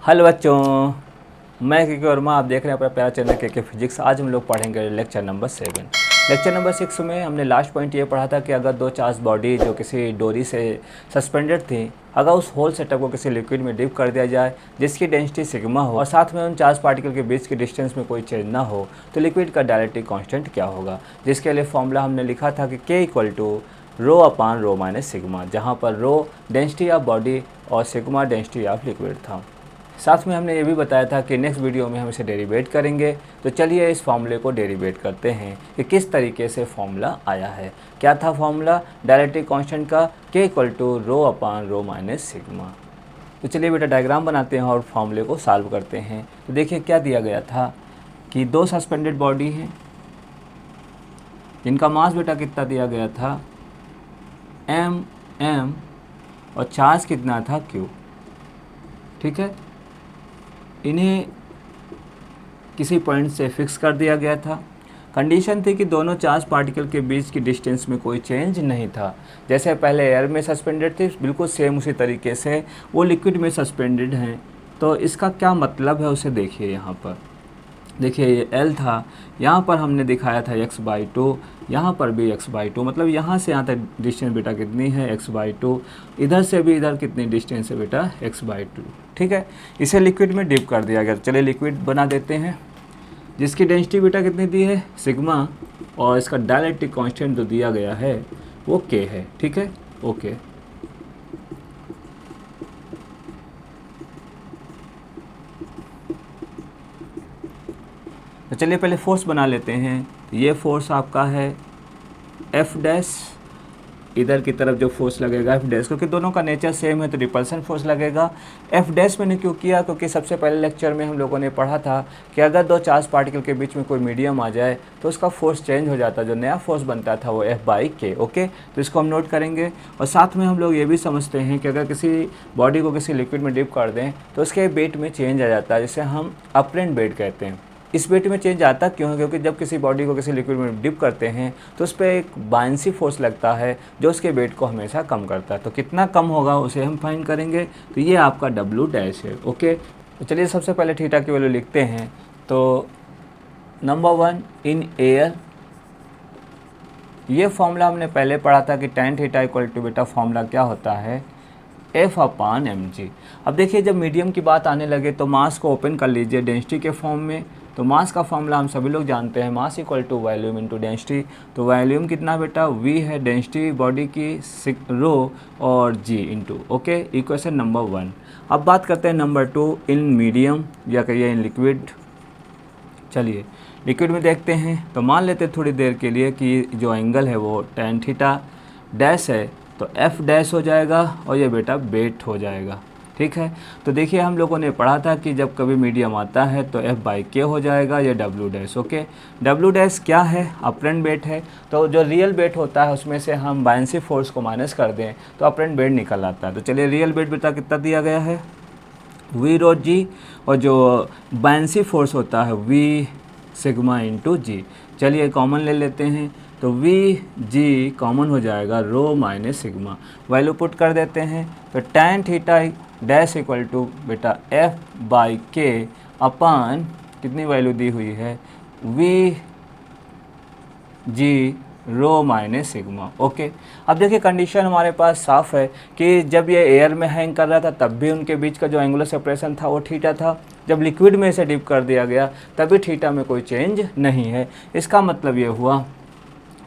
Hello बच्चों, मैं के वर्मा, आप देख रहे हैं अपना प्यारा चैनल के फिजिक्स। आज हम लोग पढ़ेंगे लेक्चर नंबर 7। लेक्चर नंबर 6 में हमने लास्ट पॉइंट ये पढ़ा था कि अगर दो चार्ज बॉडी जो किसी डोरी से सस्पेंडेड थी, अगर उस होल सेटअप को किसी लिक्विड में डिप कर दिया जाए जिसकी डेंसिटी सिग्मा हो और साथ में उन चार्ज पार्टिकल के बीच की डिस्टेंस में कोई चेंज ना हो, तो लिक्विड का डायलेक्ट्रिक कांस्टेंट क्या होगा। जिसके लिए फॉर्मूला हमने लिखा था कि K equal to rho upon rho minus sigma, जहाँ पर रो डेंसिटी ऑफ बॉडी और सिग्मा डेंसिटी ऑफ लिक्विड था। साथ में हमने ये भी बताया था कि नेक्स्ट वीडियो में हम इसे डेरिवेट करेंगे। तो चलिए इस फॉर्मूले को डेरिवेट करते हैं कि किस तरीके से फॉर्मूला आया है। क्या था फॉर्मूला डायलेक्ट्रिक कांस्टेंट का? K equal to rho upon rho minus sigma. तो चलिए बेटा डायग्राम बनाते हैं और फॉर्मूले को सॉल्व करते हैं। तो देखिए क्या दिया गया था कि दो सस्पेंडेड बॉडी हैं जिनका मास बेटा कितना दिया गया था, m, और चार्ज कितना था, q। ठीक है, इन्हें किसी पॉइंट से फिक्स कर दिया गया था। कंडीशन थी कि दोनों चार्ज पार्टिकल के बीच की डिस्टेंस में कोई चेंज नहीं था। जैसे पहले एयर में सस्पेंडेड थे, बिल्कुल सेम उसी तरीके से वो लिक्विड में सस्पेंडेड हैं। तो इसका क्या मतलब है उसे देखिए। यहाँ पर देखिए ये L था, यहाँ पर हमने दिखाया था x/2, यहाँ पर भी x/2, मतलब यहाँ से यहाँ तक डिस्टेंस बेटा कितनी है, x/2। इधर से भी इधर कितनी डिस्टेंस है बेटा, x/2। ठीक है, इसे लिक्विड में डिप कर दिया गया। चलिए लिक्विड बना देते हैं जिसकी डेंसिटी बेटा कितनी दी है, सिग्मा, और इसका डायलेक्ट्रिक कांस्टेंट जो दिया गया है वो K है। ठीक है, ओके। तो चलिए पहले फोर्स बना लेते हैं। ये फोर्स आपका है F डैश, इधर की तरफ जो फोर्स लगेगा F डैश, क्योंकि दोनों का नेचर सेम है तो रिपल्सन फोर्स लगेगा। F डैश मैंने क्यों किया, क्योंकि सबसे पहले लेक्चर में हम लोगों ने पढ़ा था कि अगर दो चार्ज पार्टिकल के बीच में कोई मीडियम आ जाए तो उसका फोर्स चेंज हो जाता है। जो नया फोर्स बनता था वो F/K। ओके, तो इसको हम नोट करेंगे। और साथ में हम लोग ये भी समझते हैं कि अगर किसी बॉडी को किसी लिक्विड में डिप कर दें तो उसके वेट में चेंज आ जाता है, जिसे हम अपरेंट वेट कहते हैं। इस वेट में चेंज आता क्यों है, क्योंकि जब किसी बॉडी को किसी लिक्विड में डिप करते हैं तो उस पर एक बायंसी फोर्स लगता है जो उसके वेट को हमेशा कम करता है। तो कितना कम होगा उसे हम फाइंड करेंगे। तो ये आपका W डैश है। ओके, तो चलिए सबसे पहले थीटा की वैल्यू लिखते हैं। तो नंबर 1 इन एयर, ये फॉर्मूला हमने पहले पढ़ा था कि tan थीटा इक्वल टू बेटा फॉर्मूला क्या होता है, F/mg। अब देखिए जब मीडियम की बात आने लगे तो मास को ओपन कर लीजिए डेंसिटी के फॉर्म में। तो मास का फॉर्मूला हम सभी लोग जानते हैं, mass equal to volume into density. तो वॉल्यूम कितना बेटा, V है, डेंसिटी बॉडी की रो, और G into. Okay, equation number 1। अब बात करते हैं नंबर 2 इन मीडियम, या कहिए इन लिक्विड। चलिए लिक्विड में देखते हैं। तो मान लेते हैं थोड़ी देर के लिए कि जो एंगल है वो tan थीटा डैश है, तो F डैश हो जाएगा और ये बेटा वेट हो जाएगा। ठीक है, तो देखिए हम लोगों ने पढ़ा था कि जब कभी मीडियम आता है तो F/K हो जाएगा, ये W dash. Okay, W dash क्या है, अपरेंट वेट है। तो जो रियल वेट होता है उसमें से हम बायंसी फोर्स को माइनस कर दें तो अपरेंट वेट निकल आता है। तो चलिए रियल वेट बेटा कितना दिया गया है, V रो G, और जो बायंसी फोर्स होता है V सिग्मा इंटू G। चलिए कॉमन ले लेते हैं, तो Vg कॉमन हो जाएगा rho minus sigma. Value put कर देते हैं। तो tan theta dash equal to बेटा F/K अपान कितनी वैल्यू दी हुई है, Vg rho minus sigma. Okay, अब देखिए कंडीशन हमारे पास साफ है कि जब ये एयर में हैंग कर रहा था तब भी उनके बीच का जो एंगुलर सेपरेशन था वो थीटा था। जब लिक्विड में इसे डिप कर दिया गया तभी थीटा में कोई चेंज नहीं है। इसका मतलब ये हुआ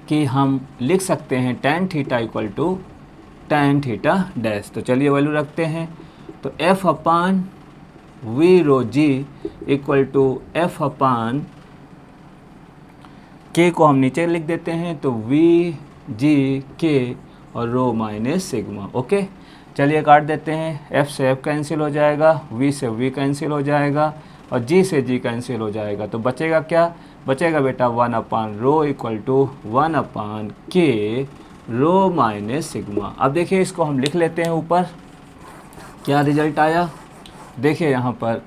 कि हम लिख सकते हैं tan theta equal to tan theta dash. तो चलिए वैल्यू रखते हैं। तो F/V row G equal to F/K को हम नीचे लिख देते हैं। तो Vg और रो माइनस सिग्मा। ओके, चलिए काट देते हैं। F से F कैंसिल हो जाएगा, V से V कैंसिल हो जाएगा, और G से G कैंसिल हो जाएगा। तो बचेगा क्या, बचेगा बेटा 1/रो equal to 1/K rho minus sigma. अब देखिए इसको हम लिख लेते हैं ऊपर, क्या रिजल्ट आया। देखिए यहाँ पर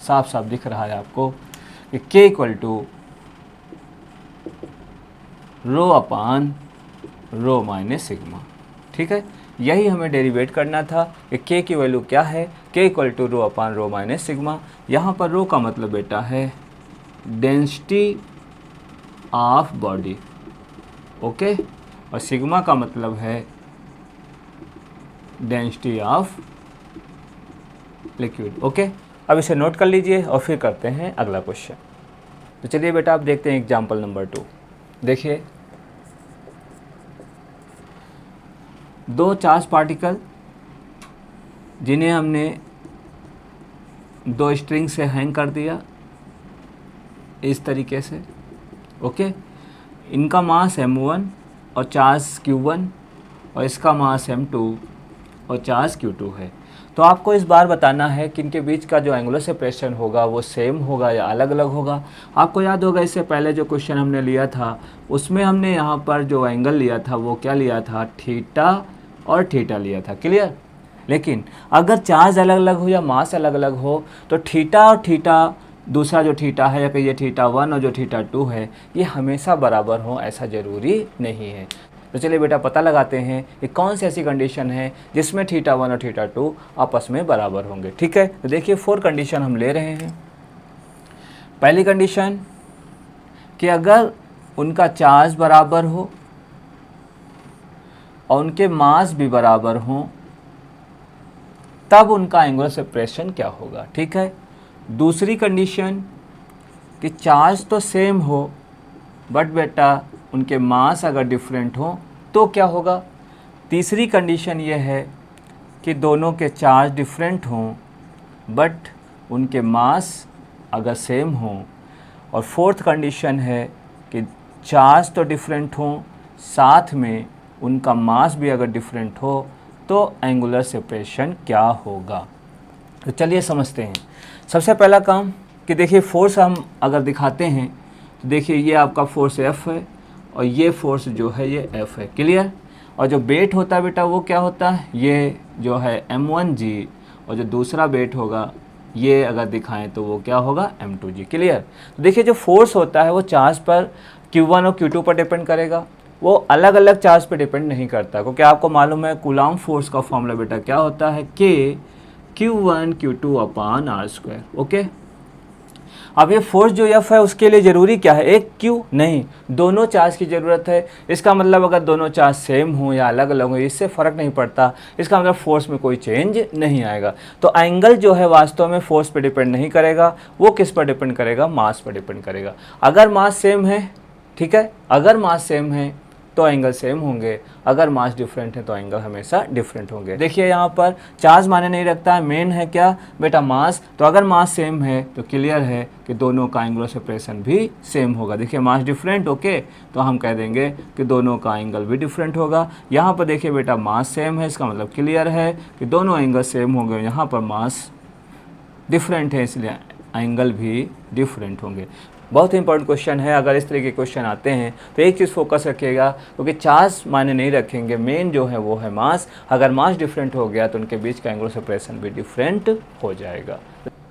साफ साफ दिख रहा है आपको कि K equal to rho minus sigma. ठीक है, यही हमें डेरिवेट करना था कि k की वैल्यू क्या है, k equal to rho upon rho minus sigma. यहाँ पर रो का मतलब बेटा है डेंसिटी ऑफ बॉडी, ओके, और सिग्मा का मतलब है डेंसिटी ऑफ लिक्विड, ओके। अब इसे नोट कर लीजिए और फिर करते हैं अगला क्वेश्चन। तो चलिए बेटा आप देखते हैं एग्जाम्पल नंबर 2। देखिए, दो चार्ज पार्टिकल जिन्हें हमने दो स्ट्रिंग से हैंग कर दिया इस तरीके से, ओके। इनका मास m1 और चार्ज q1 और इसका मास m2 और चार्ज q2 है। तो आपको इस बार बताना है कि इनके बीच का जो एंगुलर सेपरेशन होगा वो सेम होगा या अलग अलग होगा। आपको याद होगा इससे पहले जो क्वेश्चन हमने लिया था उसमें हमने यहाँ पर जो एंगल लिया था वो क्या लिया था, थीटा और थीटा लिया था, क्लियर। लेकिन अगर चार्ज अलग अलग हो या मास अलग अलग हो तो थीटा और थीटा, दूसरा जो थीटा है या कहिए थीटा 1 और जो थीटा 2 है, ये हमेशा बराबर हो ऐसा ज़रूरी नहीं है। तो चलिए बेटा पता लगाते हैं कि कौन सी ऐसी कंडीशन है जिसमें थीटा 1 और थीटा 2 आपस में बराबर होंगे, ठीक है। तो देखिए 4 कंडीशन हम ले रहे हैं। पहली कंडीशन कि अगर उनका चार्ज बराबर हो और उनके मास भी बराबर हों तब उनका एंगुलर सेपरेशन क्या होगा, ठीक है। दूसरी कंडीशन कि चार्ज तो सेम हो बट बेटा उनके मास अगर डिफरेंट हो तो क्या होगा। तीसरी कंडीशन ये है कि दोनों के चार्ज डिफरेंट हों बट उनके मास अगर सेम हों। और फोर्थ कंडीशन है कि चार्ज तो डिफरेंट हों, साथ में उनका मास भी अगर डिफरेंट हो तो एंगुलर सेपरेशन क्या होगा। तो चलिए समझते हैं। सबसे पहला काम कि देखिए फोर्स हम अगर दिखाते हैं तो देखिए ये आपका फोर्स F है और ये फोर्स जो है ये F है, क्लियर। और जो वेट होता है बेटा वो क्या होता है, ये जो है m1g और जो दूसरा वेट होगा ये अगर दिखाएं तो वो क्या होगा m2g, क्लियर। तो देखिए जो फोर्स होता है वो चार्ज पर q1 और q2 पर डिपेंड करेगा, वो अलग अलग चार्ज पर डिपेंड नहीं करता, क्योंकि आपको मालूम है कूलॉम फोर्स का फॉर्मूला बेटा क्या होता है, k q1 q2 अपान r², ओके। अब ये फोर्स जो F है उसके लिए ज़रूरी क्या है, एक Q नहीं, दोनों चार्ज की ज़रूरत है। इसका मतलब अगर दोनों चार्ज सेम हो या अलग अलग हो इससे फ़र्क नहीं पड़ता, इसका मतलब फोर्स में कोई चेंज नहीं आएगा। तो एंगल जो है वास्तव में फोर्स पे डिपेंड नहीं करेगा, वो किस पर डिपेंड करेगा, मास पर डिपेंड करेगा। अगर मास सेम है, ठीक है, अगर मास सेम है तो एंगल सेम होंगे, अगर मास डिफरेंट है तो एंगल हमेशा डिफरेंट होंगे। देखिए यहाँ पर चार्ज माने नहीं रखता है, मेन है क्या बेटा मास। तो अगर मास सेम है तो क्लियर है कि दोनों का एंगुलर सेपरेशन भी सेम होगा। देखिए मास डिफरेंट, ओके, तो हम कह देंगे कि दोनों का एंगल भी डिफरेंट होगा। यहाँ पर देखिए बेटा मास सेम है, इसका मतलब क्लियर है कि दोनों एंगल सेम होंगे। यहाँ पर मास डिफरेंट है इसलिए एंगल भी डिफरेंट होंगे। बहुत ही इंपॉर्टेंट क्वेश्चन है, अगर इस तरह के क्वेश्चन आते हैं तो एक चीज़ फोकस रखिएगा, क्योंकि चार्ज मायने नहीं रखेंगे, मेन जो है वो है मास। अगर मास डिफरेंट हो गया तो उनके बीच का एंगुलर सेपरेशन भी डिफरेंट हो जाएगा।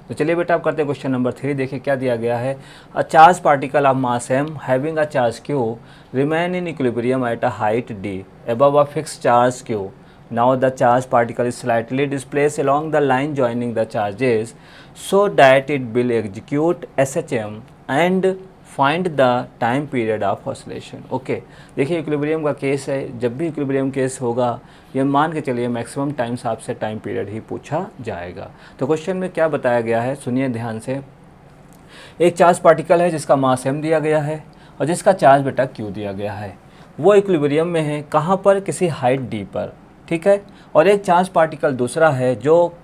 तो चलिए बेटा आप करते हैं क्वेश्चन नंबर 3। देखिए क्या दिया गया है, a charge particle of mass m having a charge q remain in equilibrium at a height d above a fixed charge q. Now the charge particle is slightly displaced along the line joining the charges so that it will execute SHM and find the time period of oscillation. Okay, देखिए equilibrium का case है, जब भी equilibrium case होगा ये मान के चलिए मैक्सिमम टाइम्स आपसे टाइम पीरियड ही पूछा जाएगा। तो क्वेश्चन में क्या बताया गया है सुनिए ध्यान से। एक चार्ज पार्टिकल है जिसका मास m दिया गया है और जिसका चार्ज बेटा q दिया गया है, वो इक्विलिब्रियम में है, कहाँ पर, किसी हाइट d पर, ठीक है। और एक चार्ज पार्टिकल दूसरा है जो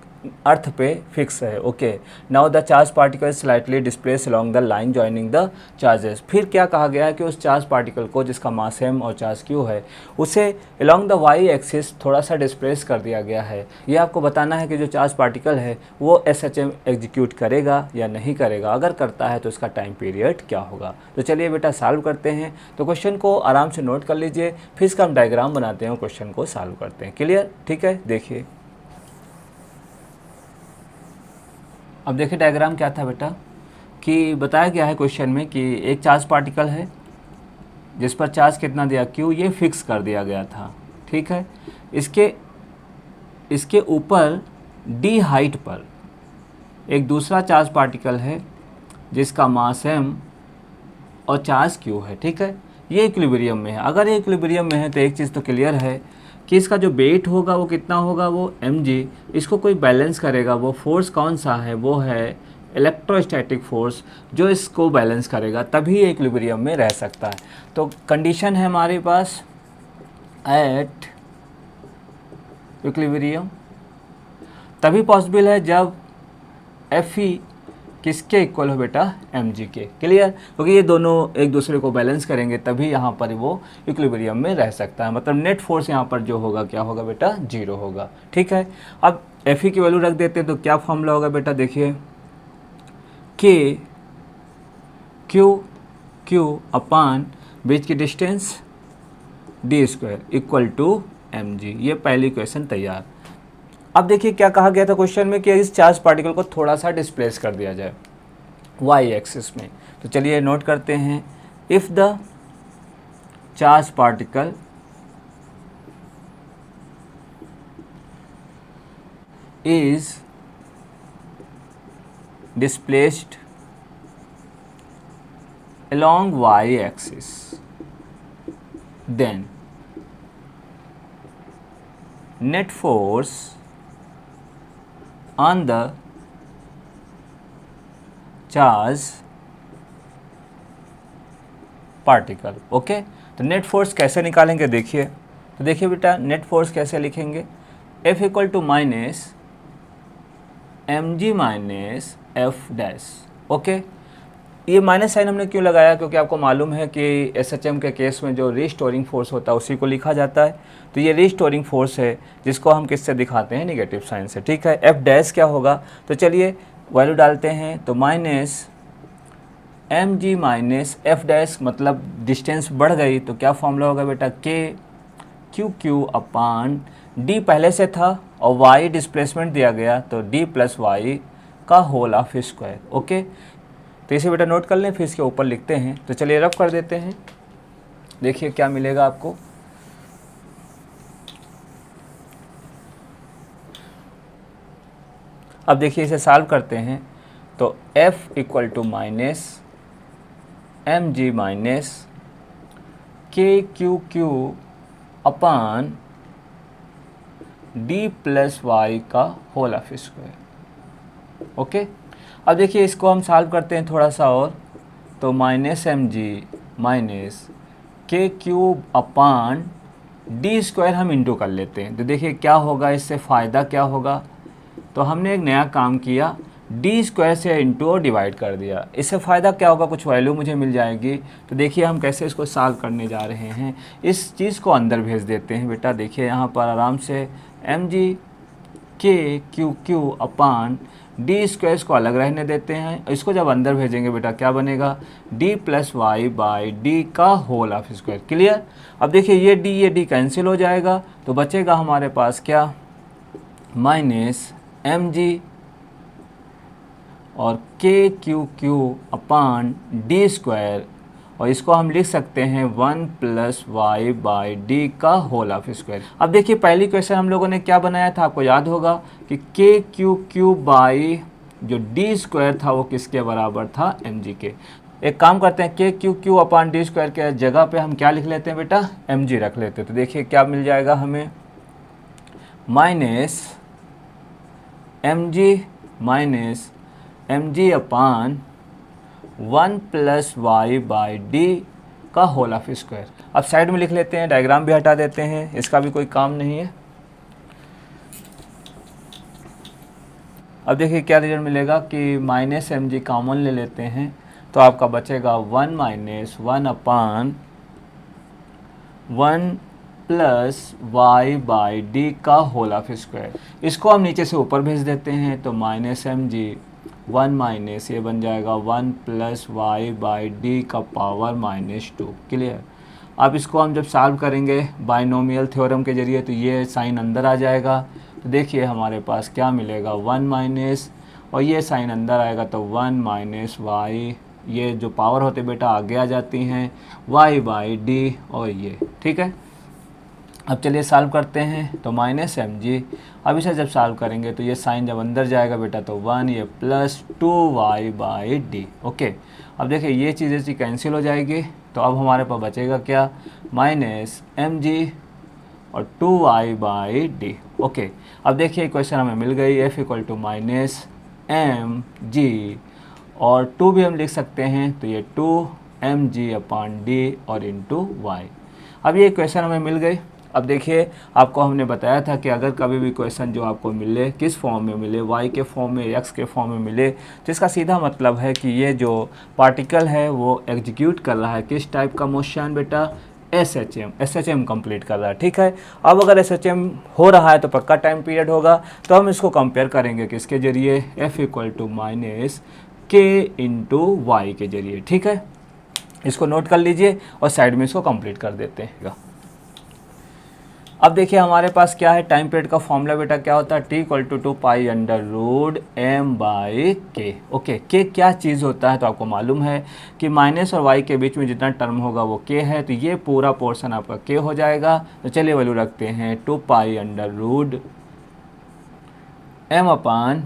अर्थ पे फिक्स है, okay. Now the charge particle slightly displace along the line joining the charges. फिर क्या कहा गया है कि उस चार्ज पार्टिकल को जिसका मास m और चार्ज q है उसे अलोंग द y एक्सिस थोड़ा सा डिस्प्लेस कर दिया गया है। ये आपको बताना है कि जो चार्ज पार्टिकल है वो SHM एग्जीक्यूट करेगा या नहीं करेगा, अगर करता है तो इसका टाइम पीरियड क्या होगा। तो चलिए बेटा सॉल्व करते हैं। तो क्वेश्चन को आराम से नोट कर लीजिए, फिर इसका हम डायग्राम बनाते हैं और क्वेश्चन को सॉल्व करते हैं, क्लियर, ठीक है। देखिए अब देखिए डायग्राम क्या था बेटा, कि बताया गया है क्वेश्चन में कि एक चार्ज पार्टिकल है जिस पर चार्ज कितना दिया q, ये फिक्स कर दिया गया था, ठीक है। इसके इसके ऊपर d हाइट पर एक दूसरा चार्ज पार्टिकल है जिसका मास m और चार्ज q है, ठीक है। ये इक्विलिब्रियम में है। अगर ये इक्विलिब्रियम में है तो एक चीज़ तो क्लियर है कि इसका जो वेट होगा वो कितना होगा, वो mg। इसको कोई बैलेंस करेगा, वो फोर्स कौन सा है, वो है इलेक्ट्रोस्टैटिक फोर्स, जो इसको बैलेंस करेगा तभी ये इक्विलिब्रियम में रह सकता है। तो कंडीशन है हमारे पास एट इक्विलिब्रियम तभी पॉसिबल है जब Fe किसके इक्वल हो बेटा, mg के। क्लियर, क्योंकि ये दोनों एक दूसरे को बैलेंस करेंगे तभी यहाँ पर वो इक्विलिब्रियम में रह सकता है। मतलब नेट फोर्स यहाँ पर जो होगा क्या होगा बेटा, 0 होगा, ठीक है। अब Fe की वैल्यू रख देते हैं तो क्या फॉर्मूला होगा बेटा, देखिए k क्यू अपान बीच की distance d² equal to mg। ये पहली क्वेश्चन तैयार। अब देखिए क्या कहा गया था क्वेश्चन में कि इस चार्ज पार्टिकल को थोड़ा सा डिस्प्लेस कर दिया जाए y एक्सिस में। तो चलिए नोट करते हैं, if the charge particle is displaced along y axis then net force on the charge particle. Okay, तो नेट फोर्स कैसे निकालेंगे देखिए। तो देखिए बेटा नेट फोर्स कैसे लिखेंगे, F equal to minus mg minus F'। Okay, ये माइनस साइन हमने क्यों लगाया, क्योंकि आपको मालूम है कि SHM के केस में जो रिस्टोरिंग फोर्स होता है उसी को लिखा जाता है। तो ये रिस्टोरिंग फोर्स है जिसको हम किससे दिखाते हैं, निगेटिव साइन से, ठीक है। F' क्या होगा, तो चलिए वैल्यू डालते हैं। तो माइनस mg माइनस F', मतलब डिस्टेंस बढ़ गई तो क्या फॉर्मूला होगा बेटा, k अपान d पहले से था और y डिस्प्लेसमेंट दिया गया तो d प्लस y का होल ऑफ स्क्वायर। ओके, तो इसे बेटा नोट कर लें, फिर इसके ऊपर लिखते हैं। तो चलिए रफ कर देते हैं, देखिए क्या मिलेगा आपको। अब देखिए इसे सॉल्व करते हैं तो F equal to minus mg minus k upon d plus Y का होल ऑफ स्क्वायर। ओके, अब देखिए इसको हम सॉल्व करते हैं थोड़ा सा और। तो माइनस mg माइनस k³ अपान d² हम इंटू कर लेते हैं। तो देखिए क्या होगा, इससे फ़ायदा क्या होगा, तो हमने एक नया काम किया, d² से इंटू और डिवाइड कर दिया। इससे फ़ायदा क्या होगा, कुछ वैल्यू मुझे मिल जाएगी। तो देखिए हम कैसे इसको सॉल्व करने जा रहे हैं, इस चीज़ को अंदर भेज देते हैं बेटा। देखिए यहाँ पर आराम से mg k³ अपान d² को अलग रहने देते हैं। इसको जब अंदर भेजेंगे बेटा क्या बनेगा, d plus Y by D का होल ऑफ स्क्वायर। क्लियर, अब देखिए ये d कैंसिल हो जाएगा तो बचेगा हमारे पास क्या, माइनस mg और k³ अपान d², और इसको हम लिख सकते हैं 1 प्लस वाई बाई डी का होल ऑफ स्क्वायर। अब देखिए पहली क्वेश्चन हम लोगों ने क्या बनाया था, आपको याद होगा कि k³ बाई जो d² था वो किसके बराबर था, mg के। एक काम करते हैं, k³ अपान d² के जगह पे हम क्या लिख लेते हैं बेटा, mg रख लेते हैं। तो देखिए क्या मिल जाएगा हमें, minus mg upon 1 plus Y by D का होल ऑफ स्क्वायर। अब साइड में लिख लेते हैं, डायग्राम भी हटा देते हैं, इसका भी कोई काम नहीं है। अब देखिए क्या रिजल्ट मिलेगा कि माइनस mg कॉमन ले लेते हैं तो आपका बचेगा 1 minus 1 upon 1 plus Y by D का होल ऑफ स्क्वायर। इसको हम नीचे से ऊपर भेज देते हैं तो माइनस mg 1 माइनस ये बन जाएगा 1 प्लस वाई बाई डी का पावर -2। क्लियर, अब इसको हम जब सॉल्व करेंगे बाइनोमियल थ्योरम के जरिए तो ये साइन अंदर आ जाएगा। तो देखिए हमारे पास क्या मिलेगा, 1 माइनस और ये साइन अंदर आएगा तो 1 माइनस वाई, ये जो पावर होते बेटा आगे आ जाती हैं, वाई बाई डी और ये, ठीक है। अब चलिए सॉल्व करते हैं। तो माइनस एम जी, अब इसे जब सॉल्व करेंगे तो ये साइन जब अंदर जाएगा बेटा तो 1, ये plus 2y by D. Okay, अब देखिए ये चीज़ें कैंसिल हो जाएगी, तो अब हमारे पास बचेगा क्या, माइनस एम जी और 2y बाई डी। ओके, अब देखिए इक्वेशन हमें मिल गई, F equal to minus M G, और 2 भी हम लिख सकते हैं, तो ये 2mg अपॉन डी और इंटू वाई। अब ये इक्वेशन हमें मिल गई। अब देखिए आपको हमने बताया था कि अगर कभी भी क्वेश्चन जो आपको मिले किस फॉर्म में मिले, y के फॉर्म में, x के फॉर्म में मिले, तो इसका सीधा मतलब है कि ये जो पार्टिकल है वो एग्जीक्यूट कर रहा है किस टाइप का मोशन बेटा, SHM कंप्लीट कर रहा है। ठीक है, अब अगर SHM हो रहा है तो पक्का टाइम पीरियड होगा, तो हम इसको कंपेयर करेंगे किसके जरिए, F इक्वल टू माइनस के इंटू वाई के जरिए। ठीक है, इसको नोट कर लीजिए और साइड में इसको कंप्लीट कर देते हैं। अब देखिए हमारे पास क्या है, टाइम पीरियड का फॉर्मूला बेटा क्या होता है, T equal to 2 pi under root M by K. Okay, K क्या चीज़ होता है, तो आपको मालूम है कि माइनस और वाई के बीच में जितना टर्म होगा वो के है, तो ये पूरा पोर्शन आपका के हो जाएगा। तो चलिए वैल्यू रखते हैं 2 pi under root M upon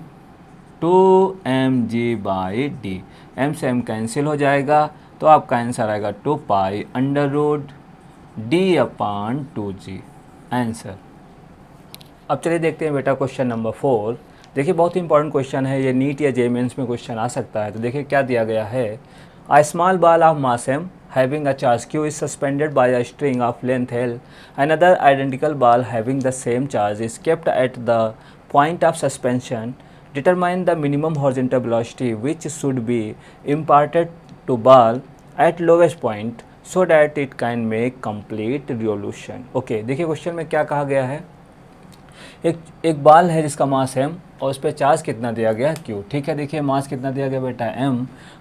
2mg by D. M से एम कैंसिल हो जाएगा, तो आपका आंसर आएगा 2 pi under root D upon 2g answer. अब चलिए देखते हैं बेटा क्वेश्चन नंबर 4। देखिए बहुत ही इंपॉर्टेंट क्वेश्चन है ये, नीट या जे मेंस में क्वेश्चन आ सकता है। तो देखिए क्या दिया गया है, a small ball of mass m having a charge q is suspended by a string of length l. Another identical ball having the same charge is kept at the point of suspension. Determine the minimum horizontal velocity which should be imparted to ball at lowest point so that it can make complete revolution. Okay, देखिए question में क्या कहा गया है, एक ball है जिसका मास m और उस पर चार्ज कितना दिया गया है q। ठीक है, देखिए मास कितना दिया गया बेटा m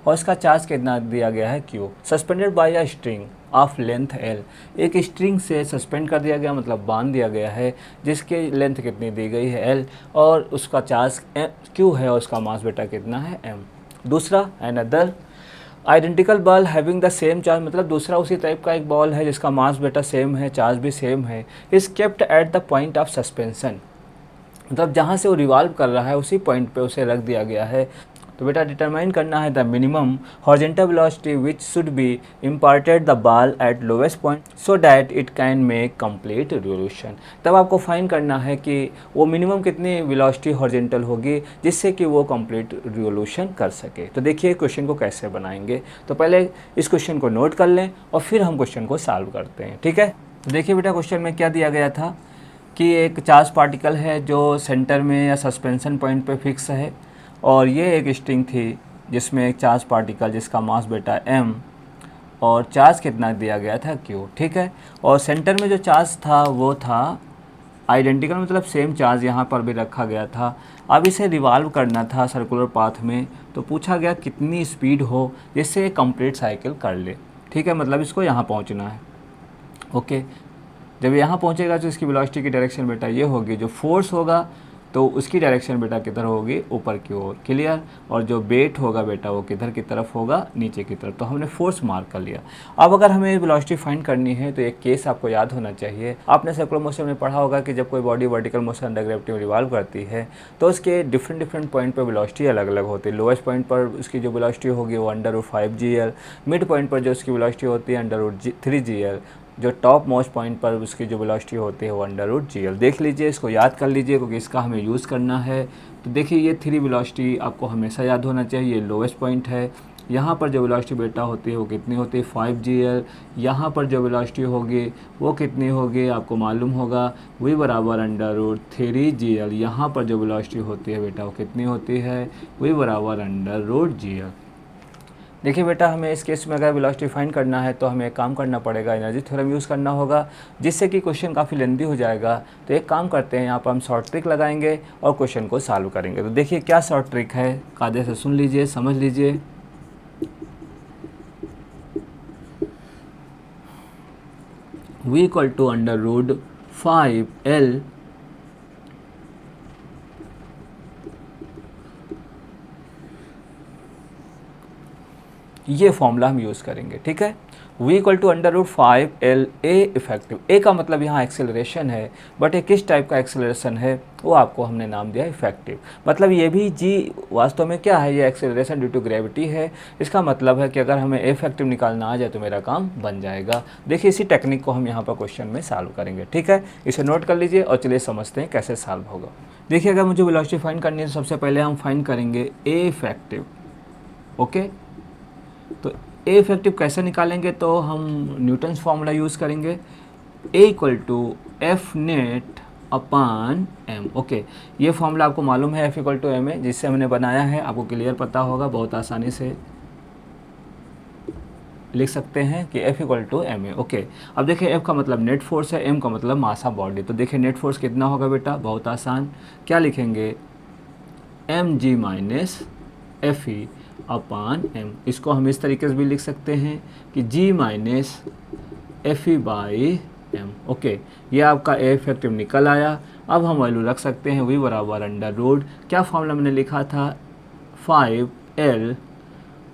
और इसका चार्ज कितना दिया गया है q। Suspended bye a string of length l, एक स्ट्रिंग से सस्पेंड कर दिया गया मतलब बांध दिया गया है, जिसकी लेंथ कितनी दी गई है l और उसका चार्ज q है और उसका मास बेटा कितना है m। दूसरा another identical ball having the same charge, मतलब दूसरा उसी टाइप का एक बॉल है जिसका मास बेटा सेम है, चार्ज भी सेम है, is kept at the point of suspension, मतलब जहाँ से वो रिवॉल्व कर रहा है उसी पॉइंट पे उसे रख दिया गया है। तो बेटा डिटरमाइन करना है the minimum horizontal velocity which should be imparted the ball at lowest point so that it can make complete revolution. तब आपको फाइंड करना है कि वो मिनिमम कितनी वेलोसिटी हॉरिजॉन्टल होगी जिससे कि वो कंप्लीट रिवोल्यूशन कर सके। तो देखिए क्वेश्चन को कैसे बनाएंगे, तो पहले इस क्वेश्चन को नोट कर लें और फिर हम क्वेश्चन को सॉल्व करते हैं। ठीक है, तो देखिए बेटा क्वेश्चन में क्या दिया गया था कि एक चार्ज पार्टिकल है जो सेंटर में या सस्पेंशन पॉइंट पे फिक्स है, और ये एक स्ट्रिंग थी जिसमें एक चार्ज पार्टिकल जिसका मास बेटा m और चार्ज कितना दिया गया था q। ठीक है, और सेंटर में जो चार्ज था वो था आइडेंटिकल, मतलब सेम चार्ज यहाँ पर भी रखा गया था। अब इसे रिवॉल्व करना था सर्कुलर पाथ में, तो पूछा गया कितनी स्पीड हो जिससे कंप्लीट साइकिल कर ले। ठीक है, मतलब इसको यहाँ पहुँचना है। ओके, जब यहाँ पहुँचेगा तो इसकी वेलोसिटी की डायरेक्शन बेटा ये होगी, जो फोर्स होगा तो उसकी डायरेक्शन बेटा किधर होगी, ऊपर की ओर। क्लियर, और जो वेट होगा बेटा वो किधर की तरफ होगा, नीचे की तरफ। तो हमने फोर्स मार्क कर लिया। अब अगर हमें वेलोसिटी फाइंड करनी है तो एक केस आपको याद होना चाहिए, आपने सर्कुलर मोशन में पढ़ा होगा कि जब कोई body vertical motion under gravity में रिवॉल्व करती है तो उसके डिफरेंट पॉइंट पर वेलोसिटी अलग अलग होती है। लोएस्ट पॉइंट पर उसकी जो वेलोसिटी होगी वो under root 5gl, mid point पर जो उसकी वेलोसिटी होती है अंडर रूट 3gl, जो टॉप मोस्ट पॉइंट पर उसकी जो वेलोसिटी होती है वो अंडर रूट gl। देख लीजिए, इसको याद कर लीजिए क्योंकि इसका हमें यूज़ करना है। तो देखिए ये 3 वेलोसिटी आपको हमेशा याद होना चाहिए। ये लोवेस्ट पॉइंट है, यहाँ पर जो वेलोसिटी बेटा होती है वो कितनी होती है 5gl, यहाँ पर जो वेलोसिटी होगी वो कितनी होगी आपको मालूम होगा, वही बराबर अंडर रूट 3gl। यहाँ पर जो वेलोसिटी होती है बेटा वो कितनी होती है, वही बराबर अंडर रूट gl। देखिए बेटा हमें इस केस में अगर वेलोसिटी फाइंड करना है तो हमें एक काम करना पड़ेगा, एनर्जी थ्योरम यूज़ करना होगा, जिससे कि क्वेश्चन काफ़ी लेंथी हो जाएगा। तो एक काम करते हैं, यहाँ पर हम शॉर्ट ट्रिक लगाएंगे और क्वेश्चन को सॉल्व करेंगे। तो देखिए क्या शॉर्ट ट्रिक है, कायदे से सुन लीजिए, समझ लीजिए। v equal to under root 5l ये फॉर्मूला हम यूज़ करेंगे, ठीक है। v equal to √5 LA effective. A का मतलब यहाँ एक्सेलरेशन है, बट ये किस टाइप का एक्सेलरेशन है वो आपको हमने नाम दिया इफेक्टिव। मतलब ये भी g वास्तव में क्या है, ये एक्सेलरेशन ड्यू टू ग्रेविटी है। इसका मतलब है कि अगर हमें इफेक्टिव निकालना आ जाए तो मेरा काम बन जाएगा। देखिए इसी टेक्निक को हम यहाँ पर क्वेश्चन में सॉल्व करेंगे, ठीक है। इसे नोट कर लीजिए और चलिए समझते हैं कैसे सॉल्व होगा। देखिए अगर मुझे वेलोसिटी फाइंड करनी है तो सबसे पहले हम फाइंड करेंगे ए इफेक्टिव, ओके। तो ए इफेक्टिव कैसे निकालेंगे, तो हम न्यूटन्स फार्मूला यूज़ करेंगे, A equal to F net upon M, okay. ये फार्मूला आपको मालूम है, एफ इक्वल टू एम है, जिससे हमने बनाया है, आपको क्लियर पता होगा, बहुत आसानी से लिख सकते हैं कि एफ इक्वल टू एम है, ओके। अब देखिए एफ का मतलब नेट फोर्स है, एम का मतलब मास ऑफ बॉडी। तो देखिए नेट फोर्स कितना होगा बेटा, बहुत आसान, क्या लिखेंगे, M G minus F E upon M. इसको हम इस तरीके से भी लिख सकते हैं कि G minus F E by M, okay. ये आपका ए इफेक्टिव निकल आया। अब हम वैल्यू रख सकते हैं वी बराबर अंडर रूट, क्या फॉर्मूला मैंने लिखा था, 5L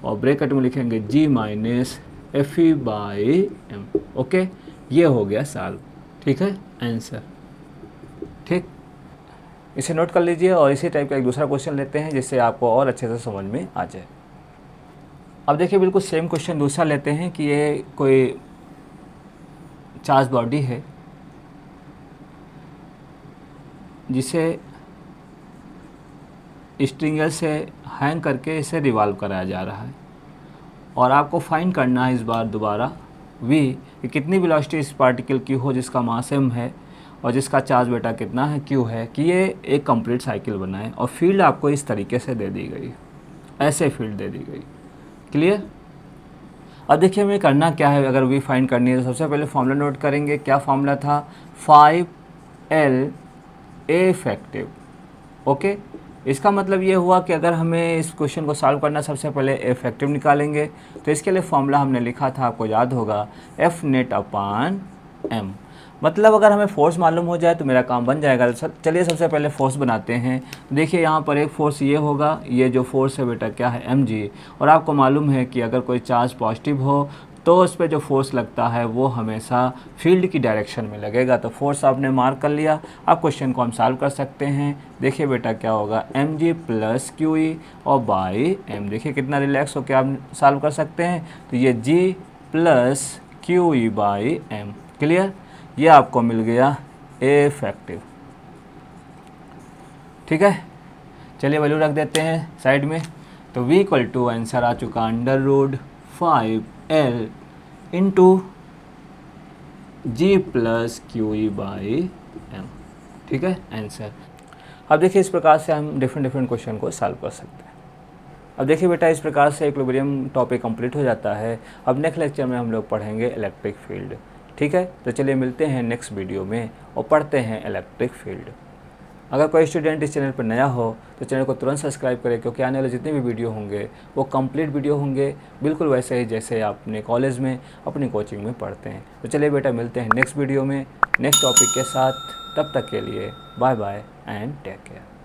और ब्रैकेट में लिखेंगे G minus F E by M, okay. ये हो गया सॉल्व, ठीक है, आंसर, ठीक। इसे नोट कर लीजिए और इसी टाइप का एक दूसरा क्वेश्चन लेते हैं जिससे आपको और अच्छे से समझ में आ जाए। अब देखिए बिल्कुल सेम क्वेश्चन दूसरा लेते हैं कि ये कोई चार्ज बॉडी है जिसे स्ट्रिंगर से हैंग करके इसे रिवॉल्व कराया जा रहा है और आपको फाइंड करना है इस बार दोबारा v कि कितनी वेलोसिटी इस पार्टिकल की हो जिसका मास m है और जिसका चार्ज बेटा कितना है q है, कि ये एक कंप्लीट साइकिल बनाए और फील्ड आपको इस तरीके से दे दी गई, ऐसे फील्ड दे दी गई, क्लियर। अब देखिए हमें करना क्या है, अगर v फाइंड करनी है तो सबसे पहले फॉर्मूला नोट करेंगे। क्या फॉर्मूला था, 5L A इफेक्टिव, ओके। इसका मतलब ये हुआ कि अगर हमें इस क्वेश्चन को सॉल्व करना, सबसे पहले इफेक्टिव निकालेंगे। तो इसके लिए फॉर्मूला हमने लिखा था, आपको याद होगा, एफ नेट अपान एम। मतलब अगर हमें फोर्स मालूम हो जाए तो मेरा काम बन जाएगा। चलिए सबसे पहले फोर्स बनाते हैं। देखिए यहाँ पर एक फोर्स ये होगा, ये जो फोर्स है बेटा क्या है, एम जी। और आपको मालूम है कि अगर कोई चार्ज पॉजिटिव हो तो उस पर जो फोर्स लगता है वो हमेशा फील्ड की डायरेक्शन में लगेगा। तो फोर्स आपने मार्क कर लिया। अब क्वेश्चन को हम सॉल्व कर सकते हैं। देखिए बेटा क्या होगा, M G plus Q E और बाई एम। देखिए कितना रिलैक्स होकर आप सॉल्व कर सकते हैं। तो ये G plus Q E by M, clear. ये आपको मिल गया ए इफेक्टिव, ठीक है। चलिए वैल्यू रख देते हैं साइड में। तो v इक्वल टू आंसर आ चुका √5L into G plus Q E by M, ठीक है, आंसर। अब देखिए इस प्रकार से हम डिफरेंट क्वेश्चन को सॉल्व कर सकते हैं। अब देखिए बेटा इस प्रकार से इक्विलिब्रियम टॉपिक कंप्लीट हो जाता है। अब नेक्स्ट लेक्चर में हम लोग पढ़ेंगे इलेक्ट्रिक फील्ड, ठीक है। तो चलिए मिलते हैं नेक्स्ट वीडियो में और पढ़ते हैं इलेक्ट्रिक फील्ड। अगर कोई स्टूडेंट इस चैनल पर नया हो तो चैनल को तुरंत सब्सक्राइब करें, क्योंकि आने वाले जितने भी वीडियो होंगे वो कंप्लीट वीडियो होंगे, बिल्कुल वैसे ही जैसे आप अपने कॉलेज में अपनी कोचिंग में पढ़ते हैं। तो चलिए बेटा मिलते हैं नेक्स्ट वीडियो में नेक्स्ट टॉपिक के साथ। तब तक के लिए bye bye and take care.